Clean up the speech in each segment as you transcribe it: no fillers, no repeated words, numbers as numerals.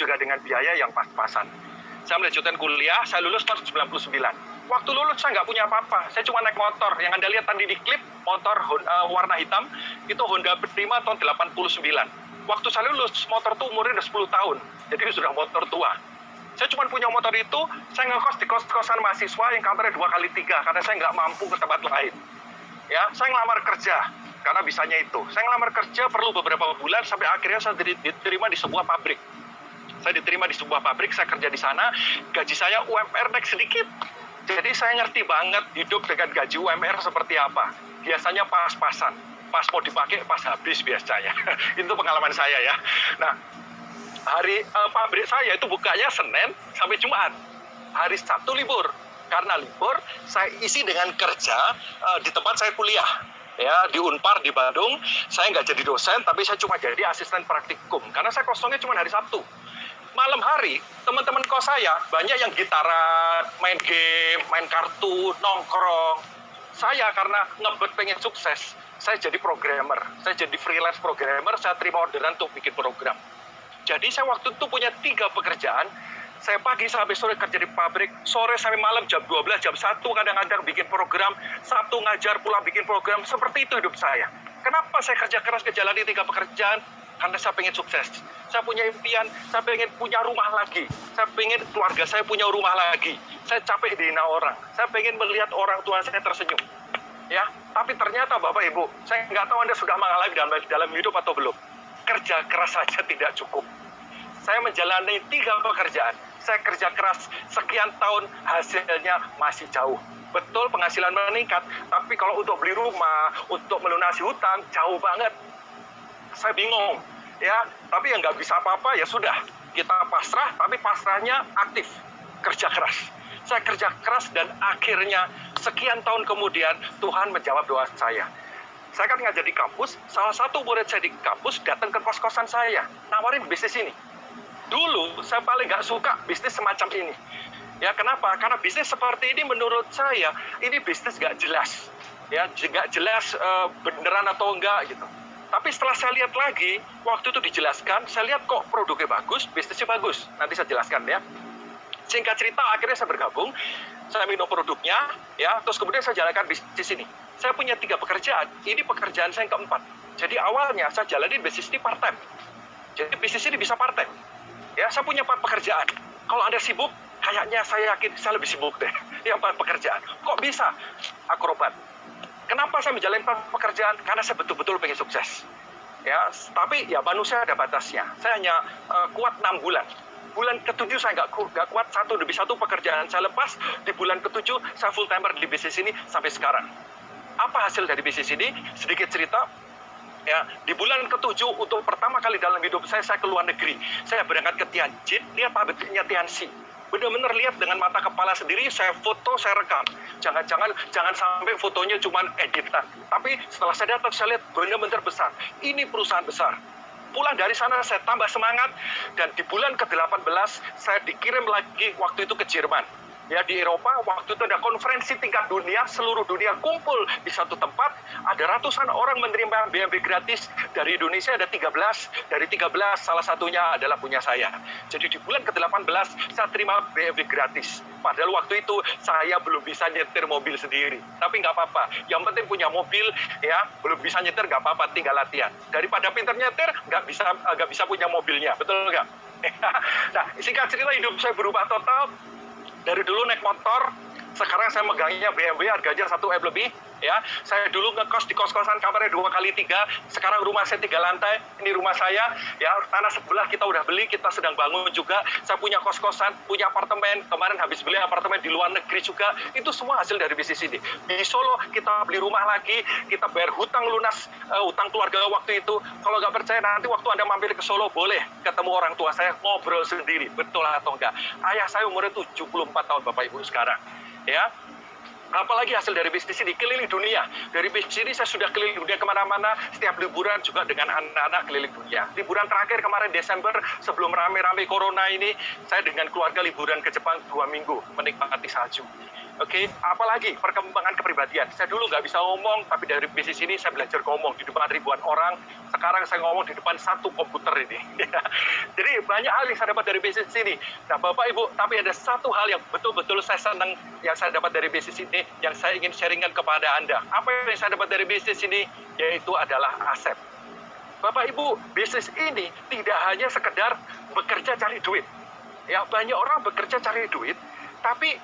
juga dengan biaya yang pas-pasan. Saya melanjutkan kuliah, saya lulus tahun 99. Waktu lulus saya nggak punya apa-apa, saya cuma naik motor. Yang Anda lihat tadi di klip, motor warna hitam, itu Honda Prima tahun 89. Waktu saya lulus, motor itu umurnya udah 10 tahun, jadi sudah motor tua. Saya cuma punya motor itu, saya ngekos di kos-kosan mahasiswa yang kamarnya 2x3, karena saya nggak mampu ke tempat lain. Ya, saya ngelamar kerja, karena bisanya itu. Saya ngelamar kerja perlu beberapa bulan, sampai akhirnya saya diterima di sebuah pabrik. Saya diterima di sebuah pabrik, saya kerja di sana, gaji saya UMR naik sedikit. Jadi saya ngerti banget hidup dengan gaji UMR seperti apa. Biasanya pas-pasan, pas mau dipakai, pas habis biasanya. Itu pengalaman saya ya. Nah, hari pabrik saya itu bukanya Senin sampai Jumat. Hari Sabtu libur. Karena libur, saya isi dengan kerja di tempat saya kuliah. Ya, di Unpar di Bandung, saya nggak jadi dosen, tapi saya cuma jadi asisten praktikum. Karena saya kosongnya cuma hari Sabtu. Malam hari, teman-teman kos saya banyak yang gitaran, main game, main kartu, nongkrong. Saya karena ngebet pengen sukses, saya jadi programmer. Saya jadi freelance programmer, saya terima orderan untuk bikin program. Jadi saya waktu itu punya 3 pekerjaan. Saya pagi sampai sore kerja di pabrik, sore sampai malam jam 12, jam 1 kadang-kadang bikin program, Sabtu ngajar, pulang bikin program. Seperti itu hidup saya. Kenapa saya kerja keras ngejalani 3 pekerjaan? Karena saya pengen sukses. Saya punya impian, saya pengen punya rumah lagi. Saya pengen keluarga saya punya rumah lagi. Saya capek dihina orang. Saya pengen melihat orang tua saya tersenyum. Ya, tapi ternyata Bapak Ibu, saya nggak tahu Anda sudah mengalami dalam hidup atau belum. Kerja keras saja tidak cukup. Saya menjalani 3 pekerjaan. Saya kerja keras sekian tahun, hasilnya masih jauh. Betul penghasilan meningkat, tapi kalau untuk beli rumah, untuk melunasi hutang, jauh banget. Saya bingung, ya. Tapi yang nggak bisa apa-apa, ya sudah. Kita pasrah, tapi pasrahnya aktif. Kerja keras. Saya kerja keras dan akhirnya sekian tahun kemudian Tuhan menjawab doa saya. Saya kan ngajar di kampus, salah satu murid saya di kampus datang ke kos-kosan saya, nawarin bisnis ini. Dulu saya paling nggak suka bisnis semacam ini. Ya kenapa? Karena bisnis seperti ini menurut saya, ini bisnis nggak jelas. Ya, nggak jelas beneran atau enggak gitu. Tapi setelah saya lihat lagi, waktu itu dijelaskan, saya lihat kok produknya bagus, bisnisnya bagus. Nanti saya jelaskan ya. Singkat cerita, akhirnya saya bergabung, saya minum produknya, ya, terus kemudian saya jalankan bisnis ini. Saya punya 3 pekerjaan, ini pekerjaan saya yang keempat. Jadi awalnya saya jalanin bisnis ini part-time. Jadi bisnis ini bisa part-time. Ya, saya punya 4 pekerjaan. Kalau Anda sibuk, kayaknya saya yakin saya lebih sibuk deh. Yang 4 pekerjaan. Kok bisa? Akrobat. Kenapa saya menjalani pekerjaan? Karena saya betul-betul pengen sukses. Ya, tapi ya manusia ada batasnya. Saya hanya kuat 6 bulan. Bulan ke-7 saya nggak kuat, 1 demi 1 pekerjaan saya lepas. Di bulan ke-7 saya full timer di bisnis ini sampai sekarang. Apa hasil dari bisnis ini? Sedikit cerita. Ya, di bulan ke-7 untuk pertama kali dalam hidup saya ke luar negeri. Saya berangkat ke Tianjin, lihat pabriknya Tianxi. Benar-benar lihat dengan mata kepala sendiri, saya foto, saya rekam. Jangan sampai fotonya cuma editan. Tapi setelah saya datang, saya lihat benar-benar besar. Ini perusahaan besar. Pulang dari sana, saya tambah semangat. Dan di bulan ke-18, saya dikirim lagi waktu itu ke Jerman. Ya, di Eropa, waktu itu ada konferensi tingkat dunia, seluruh dunia kumpul di satu tempat, ada ratusan orang menerima BMW gratis, dari Indonesia ada 13, dari 13 salah satunya adalah punya saya. Jadi di bulan ke-18 saya terima BMW gratis. Padahal waktu itu saya belum bisa nyetir mobil sendiri. Tapi nggak apa-apa, yang penting punya mobil, ya, belum bisa nyetir nggak apa-apa, tinggal latihan. Daripada pinter nyetir, nggak bisa punya mobilnya, betul nggak? Nah, singkat cerita hidup saya berubah total. Dari dulu naik motor, sekarang saya megangnya BMW harganya 1M lebih. Ya, saya dulu ngekos di kos-kosan kamarnya 2x3. Sekarang rumah saya 3 lantai. Ini rumah saya. Ya, tanah sebelah kita udah beli, kita sedang bangun juga. Saya punya kos-kosan, punya apartemen. Kemarin habis beli apartemen di luar negeri juga. Itu semua hasil dari bisnis ini. Di Solo kita beli rumah lagi, kita bayar hutang lunas, hutang keluarga waktu itu. Kalau nggak percaya nanti waktu Anda mampir ke Solo boleh ketemu orang tua saya, ngobrol sendiri, betul atau enggak. Ayah saya umurnya 74 tahun Bapak Ibu sekarang. Ya. Apalagi hasil dari bisnis ini, keliling dunia. Dari bisnis ini saya sudah keliling dunia kemana-mana, setiap liburan juga dengan anak-anak keliling dunia. Liburan terakhir kemarin Desember, sebelum rame-rame corona ini, saya dengan keluarga liburan ke Jepang 2 minggu, menikmati salju. Oke, apalagi perkembangan kepribadian. Saya dulu nggak bisa ngomong, tapi dari bisnis ini saya belajar ngomong di depan ribuan orang. Sekarang saya ngomong di depan satu komputer ini. Jadi banyak hal yang saya dapat dari bisnis ini. Nah, Bapak Ibu, tapi ada satu hal yang betul-betul saya senang yang saya dapat dari bisnis ini, yang saya ingin sharingkan kepada Anda. Apa yang saya dapat dari bisnis ini? Yaitu adalah aset. Bapak Ibu, bisnis ini tidak hanya sekedar bekerja cari duit. Ya, banyak orang bekerja cari duit, tapi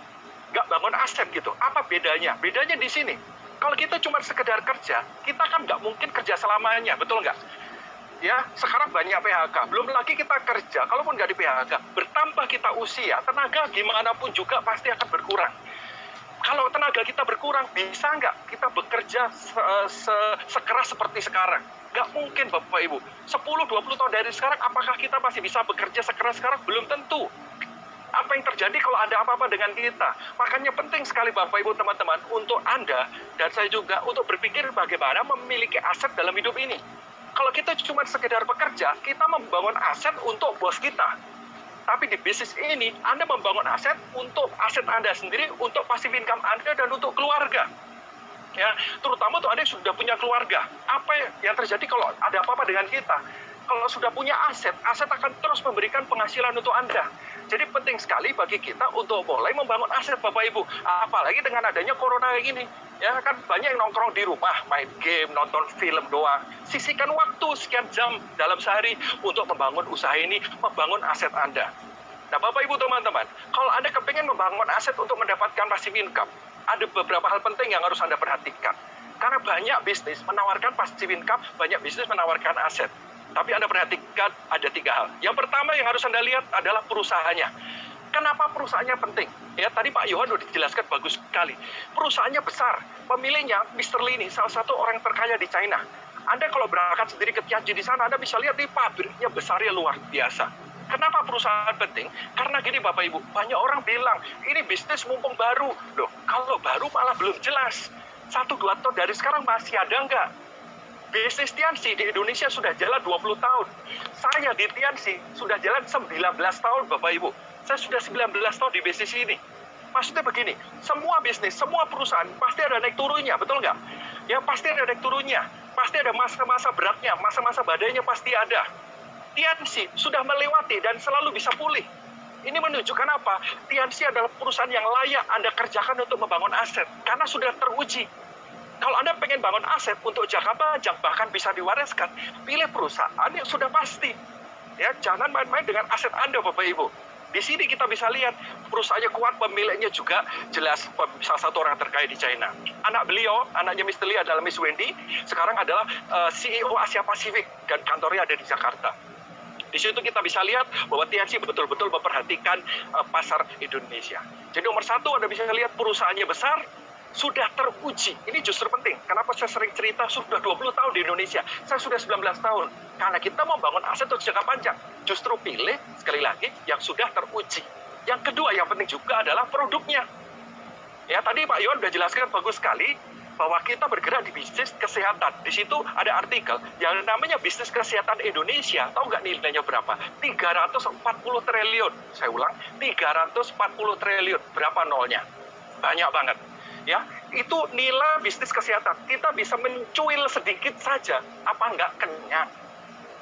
nggak bangun aset gitu. Apa bedanya? Bedanya di sini. Kalau kita cuma sekedar kerja, kita kan nggak mungkin kerja selamanya, betul nggak? Ya, sekarang banyak PHK. Belum lagi kita kerja, kalaupun nggak di PHK, bertambah kita usia, tenaga gimana pun juga pasti akan berkurang. Kalau tenaga kita berkurang, bisa nggak kita bekerja sekeras seperti sekarang? Nggak mungkin, Bapak Ibu. 10-20 tahun dari sekarang, apakah kita masih bisa bekerja sekeras sekarang? Belum tentu. Apa yang terjadi kalau ada apa-apa dengan kita? Makanya penting sekali Bapak Ibu teman-teman untuk Anda dan saya juga untuk berpikir bagaimana memiliki aset dalam hidup ini. Kalau kita cuma sekedar bekerja, kita membangun aset untuk bos kita. Tapi di bisnis ini, Anda membangun aset untuk aset Anda sendiri, untuk passive income Anda dan untuk keluarga. Ya, terutama untuk Anda yang sudah punya keluarga. Apa yang terjadi kalau ada apa-apa dengan kita? Kalau sudah punya aset, aset akan terus memberikan penghasilan untuk Anda. Jadi penting sekali bagi kita untuk mulai membangun aset, Bapak Ibu. Apalagi dengan adanya corona kayak gini. Ya kan banyak yang nongkrong di rumah, main game, nonton film doang. Sisihkan waktu sekian jam dalam sehari untuk membangun usaha ini, membangun aset Anda. Nah, Bapak Ibu teman-teman, kalau Anda kepingin membangun aset untuk mendapatkan passive income, ada beberapa hal penting yang harus Anda perhatikan. Karena banyak bisnis menawarkan passive income, banyak bisnis menawarkan aset. Tapi Anda perhatikan ada 3 hal. Yang pertama yang harus Anda lihat adalah perusahaannya. Kenapa perusahaannya penting? Ya, tadi Pak Yohan sudah dijelaskan bagus sekali. Perusahaannya besar. Pemiliknya, Mr. Lee ini, salah satu orang terkaya di China. Anda kalau berangkat sendiri ke Tianjin di sana, Anda bisa lihat di pabriknya besarnya luar biasa. Kenapa perusahaan penting? Karena gini Bapak Ibu, banyak orang bilang, ini bisnis mumpung baru. Loh, kalau baru malah belum jelas. 1-2 tahun dari sekarang masih ada nggak? Bisnis Tianxi di Indonesia sudah jalan 20 tahun. Saya di Tianxi sudah jalan 19 tahun, Bapak Ibu. Saya sudah 19 tahun di bisnis ini. Maksudnya begini, semua bisnis, semua perusahaan pasti ada naik turunnya, betul nggak? Ya pasti ada naik turunnya. Pasti ada masa-masa beratnya, masa-masa badainya pasti ada. Tianxi sudah melewati dan selalu bisa pulih. Ini menunjukkan apa? Tianxi adalah perusahaan yang layak Anda kerjakan untuk membangun aset. Karena sudah teruji. Kalau Anda pengen bangun aset untuk jangka panjang, bahkan bisa diwariskan, pilih perusahaan yang sudah pasti. Ya, jangan main-main dengan aset Anda, Bapak Ibu. Di sini kita bisa lihat perusahaannya kuat, pemiliknya juga jelas salah satu orang terkaya di China. Anak beliau, anaknya Mr. Lee adalah Miss Wendy, sekarang adalah CEO Asia Pasifik dan kantornya ada di Jakarta. Di situ kita bisa lihat bahwa Tianxi betul-betul memperhatikan pasar Indonesia. Jadi nomor 1 Anda bisa lihat perusahaannya besar, sudah teruji. Ini justru penting. Kenapa saya sering cerita sudah 20 tahun di Indonesia. Saya sudah 19 tahun. Karena kita mau bangun aset untuk jangka panjang. Justru pilih, sekali lagi, yang sudah teruji. Yang kedua, yang penting juga adalah produknya. Ya, tadi Pak Yon sudah jelaskan bagus sekali bahwa kita bergerak di bisnis kesehatan. Di situ ada artikel yang namanya bisnis kesehatan Indonesia. Tahu nggak nilainya berapa? 340 triliun. Saya ulang, 340 triliun. Berapa nolnya? Banyak banget. Ya, itu nilai bisnis kesehatan. Kita bisa mencuil sedikit saja, apa enggak kenyang.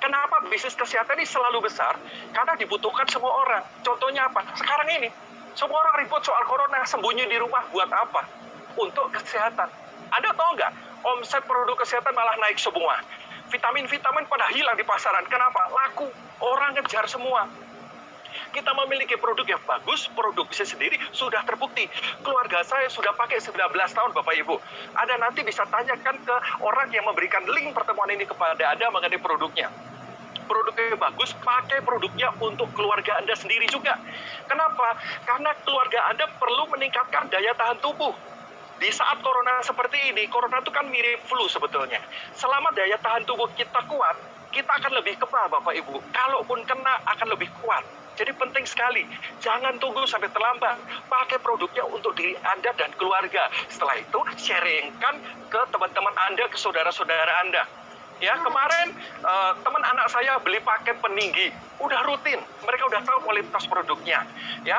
Kenapa bisnis kesehatan ini selalu besar? Karena dibutuhkan semua orang. Contohnya apa? Sekarang ini, semua orang ribut soal corona, sembunyi di rumah buat apa? Untuk kesehatan. Anda tahu nggak? Omset produk kesehatan malah naik semua. Vitamin-vitamin pada hilang di pasaran. Kenapa? Laku. Orang ngejar semua. Kita memiliki produk yang bagus, produk bisnis sendiri sudah terbukti. Keluarga saya sudah pakai 19 tahun, Bapak Ibu. Anda nanti bisa tanyakan ke orang yang memberikan link pertemuan ini kepada Anda mengenai produknya. Produknya bagus, pakai produknya untuk keluarga Anda sendiri juga. Kenapa? Karena keluarga Anda perlu meningkatkan daya tahan tubuh. Di saat corona seperti ini, corona itu kan mirip flu sebetulnya. Selama daya tahan tubuh kita kuat, kita akan lebih kebal, Bapak Ibu. Kalaupun kena, akan lebih kuat. Jadi penting sekali, jangan tunggu sampai terlambat. Pakai produknya untuk diri Anda dan keluarga. Setelah itu, sharingkan ke teman-teman Anda, ke saudara-saudara Anda. Ya, kemarin teman anak saya beli paket peninggi. Udah rutin. Mereka udah tahu kualitas produknya. Ya,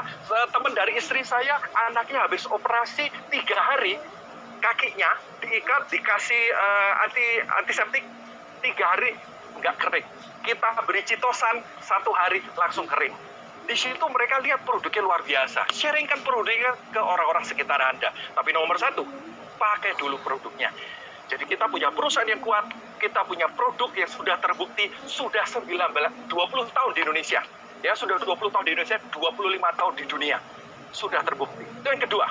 teman dari istri saya, anaknya habis operasi 3 hari, kakinya diikat, dikasih antiseptik, 3 hari nggak kering. Kita beri citosan 1 hari langsung kering. Di situ mereka lihat produknya luar biasa. Sharingkan produknya ke orang-orang sekitar Anda. Tapi nomor 1, pakai dulu produknya. Jadi kita punya perusahaan yang kuat, kita punya produk yang sudah terbukti, sudah 20 tahun di Indonesia. Ya, sudah 20 tahun di Indonesia, 25 tahun di dunia. Sudah terbukti. Itu yang kedua,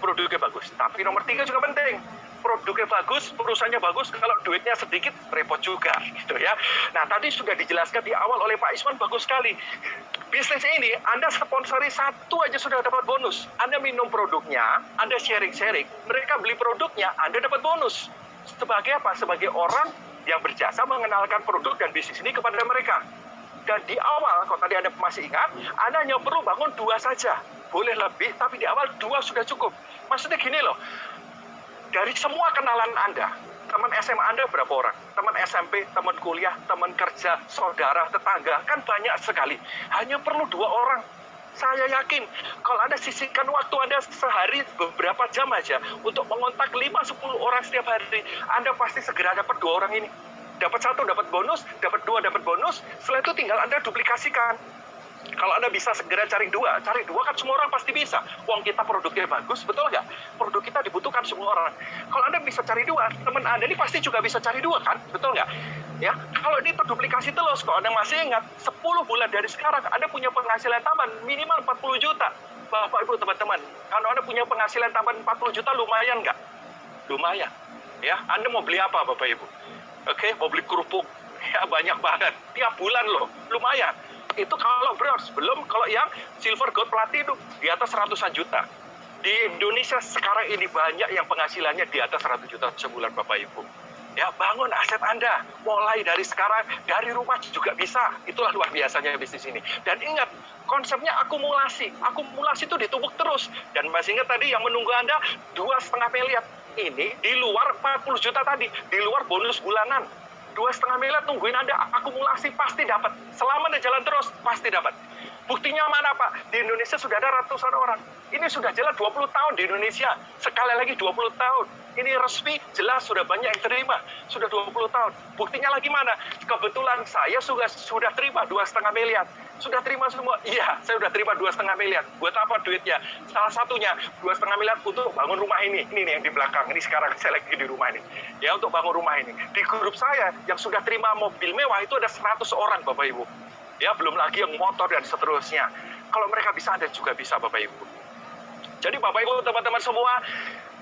produknya bagus. Tapi nomor 3 juga penting. Produknya bagus, perusahaannya bagus, kalau duitnya sedikit, repot juga, gitu ya. Nah, tadi sudah dijelaskan di awal oleh Pak Iswan, bagus sekali. Bisnis ini, Anda sponsori 1 aja sudah dapat bonus. Anda minum produknya, Anda sharing-sharing, mereka beli produknya, Anda dapat bonus. Sebagai apa? Sebagai orang yang berjasa mengenalkan produk dan bisnis ini kepada mereka. Dan di awal, kalau tadi Anda masih ingat, Anda hanya perlu bangun 2 saja. Boleh lebih, tapi di awal 2 sudah cukup. Maksudnya gini loh, dari semua kenalan Anda, teman SMA Anda berapa orang? Teman SMP, teman kuliah, teman kerja, saudara, tetangga, kan banyak sekali. Hanya perlu 2 orang. Saya yakin, kalau Anda sisihkan waktu Anda sehari beberapa jam aja untuk mengontak 5-10 orang setiap hari, Anda pasti segera dapat 2 orang ini. Dapat 1, dapat bonus, dapat 2, dapat bonus, setelah itu tinggal Anda duplikasikan. Kalau Anda bisa segera cari 2 kan semua orang pasti bisa. Uang kita produknya bagus, betul nggak? Produk kita dibutuhkan semua orang. Kalau Anda bisa cari 2, teman Anda ini pasti juga bisa cari 2 kan? Betul nggak? Ya, kalau ini terduplikasi terus, kalau Anda masih ingat, 10 bulan dari sekarang Anda punya penghasilan tambahan minimal 40 juta. Bapak Ibu teman-teman, kalau Anda punya penghasilan tambahan 40 juta lumayan nggak? Lumayan. Ya, Anda mau beli apa Bapak Ibu? Oke, mau beli kerupuk. Ya, banyak banget. Tiap bulan loh, lumayan. Itu kalau bros, belum kalau yang silver, gold, platinum di atas ratusan juta. Di Indonesia sekarang ini banyak yang penghasilannya di atas 100 juta sebulan Bapak Ibu. Ya, bangun aset Anda, mulai dari sekarang, dari rumah juga bisa. Itulah luar biasanya bisnis ini. Dan ingat, konsepnya akumulasi. Akumulasi itu ditumpuk terus. Dan masih ingat tadi yang menunggu Anda 2,5 miliar. Ini di luar 40 juta tadi, di luar bonus bulanan. 2,5 miliar tungguin Anda, akumulasi pasti dapat. Selama Anda jalan terus, pasti dapat. Buktinya mana Pak? Di Indonesia sudah ada ratusan orang. Ini sudah jalan 20 tahun di Indonesia. Sekali lagi 20 tahun. Ini resmi, jelas sudah banyak yang terima. Sudah 20 tahun. Buktinya lagi mana? Kebetulan saya sudah terima 2,5 miliar. Sudah terima semua? Iya, saya sudah terima 2,5 miliar. Buat apa duitnya? Salah satunya 2,5 miliar untuk bangun rumah ini. Ini nih yang di belakang. Ini sekarang saya lagi di rumah ini. Ya, untuk bangun rumah ini. Di grup saya yang sudah terima mobil mewah itu ada 100 orang Bapak Ibu. Ya, belum lagi yang motor dan seterusnya. Kalau mereka bisa, Anda juga bisa Bapak Ibu. Jadi Bapak Ibu, teman-teman semua,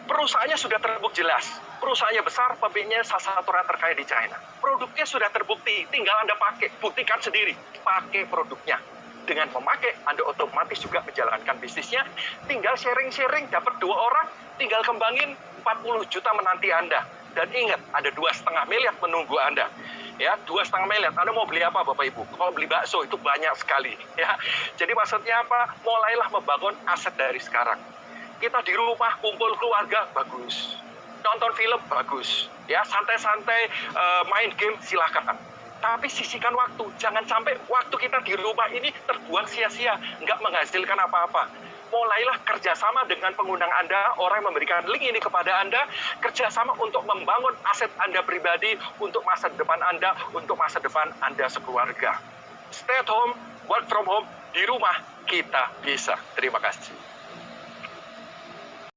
perusahaannya sudah terbukti jelas. Perusahaannya besar, pabriknya salah satu orang terkaya di China. Produknya sudah terbukti, tinggal Anda pakai, buktikan sendiri. Pakai produknya. Dengan memakai, Anda otomatis juga menjalankan bisnisnya. Tinggal sharing-sharing, dapat 2 orang, tinggal kembangin 40 juta menanti Anda. Dan ingat, ada 2,5 miliar menunggu Anda. Ya, 2,5 miliar. Anda mau beli apa Bapak Ibu? Kalau beli bakso itu banyak sekali. Ya, jadi maksudnya apa? Mulailah membangun aset dari sekarang. Kita di rumah kumpul keluarga, bagus. Nonton film, bagus. Ya, santai-santai main game, silakan. Tapi sisihkan waktu. Jangan sampai waktu kita di rumah ini terbuang sia-sia, nggak menghasilkan apa-apa. Mulailah kerjasama dengan pengundang Anda, orang yang memberikan link ini kepada Anda, kerjasama untuk membangun aset Anda pribadi, untuk masa depan Anda, untuk masa depan Anda sekeluarga. Stay at home, work from home, di rumah kita bisa. Terima kasih.